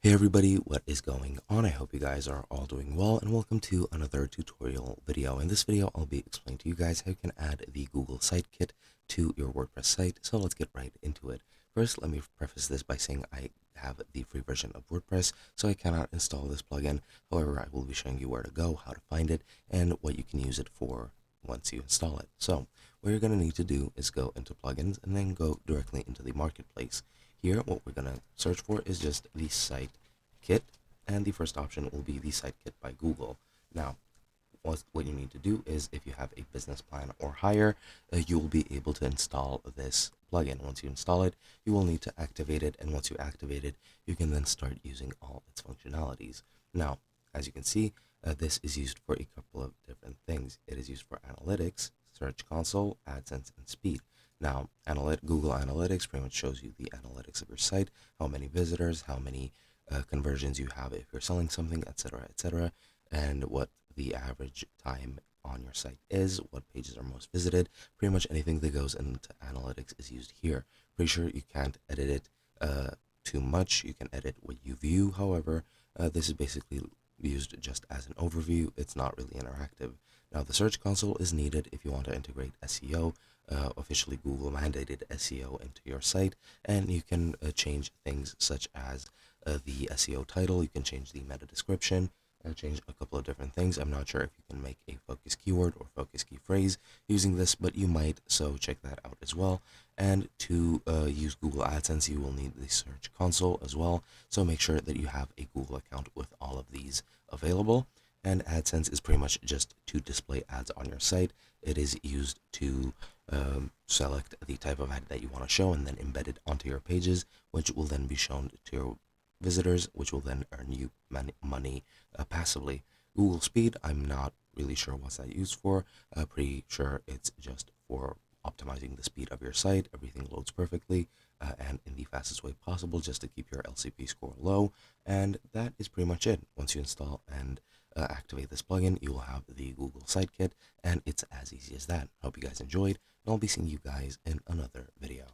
Hey everybody, what is going on? I hope you guys are all doing well, and welcome to another tutorial video. In this video, I'll be explaining to you guys how you can add the Google Site Kit to your WordPress site. So let's get right into it. First, let me preface this by saying I have the free version of WordPress, so I cannot install this plugin. However, I will be showing you where to go, how to find it, and what you can use it for once you install it. So what you're going to need to do is go into plugins and then go directly into the marketplace. Here, what we're going to search for is just the site kit, and the first option will be the site kit by Google. Now, what you need to do is, if you have a business plan or higher, you will be able to install this plugin. Once you install it, you will need to activate it, and once you activate it, you can then start using all its functionalities. Now, as you can see, this is used for a couple of different things. It is used for analytics, Search Console, AdSense, and speed. Now, Google Analytics pretty much shows you the analytics of your site, how many visitors, how many conversions you have if you're selling something, etc., and what the average time on your site is, what pages are most visited. Pretty much anything that goes into analytics is used here. Pretty sure you can't edit it too much. You can edit what you view. However, this is basically used just as an overview. It's not really interactive. Now, the Search Console is needed if you want to integrate SEO, officially Google mandated SEO into your site, and you can change things such as the SEO title. You can change the meta description, change a couple of different things. I'm not sure if you can make a focus keyword or focus key phrase using this, but you might, so check that out as well. And to use Google AdSense, you will need the Search Console as well, so make sure that you have a Google account with all of these available. And AdSense is pretty much just to display ads on your site. It is used to select the type of ad that you want to show and then embed it onto your pages, which will then be shown to your visitors, which will then earn you money passively. Google Speed, I'm not really sure what's that used for. Pretty sure it's just for optimizing the speed of your site. Everything loads perfectly and in the fastest way possible, just to keep your LCP score low. And that is pretty much it. Once you install and activate this plugin, you will have the Google Site Kit, and it's as easy as that. Hope you guys enjoyed, and I'll be seeing you guys in another video.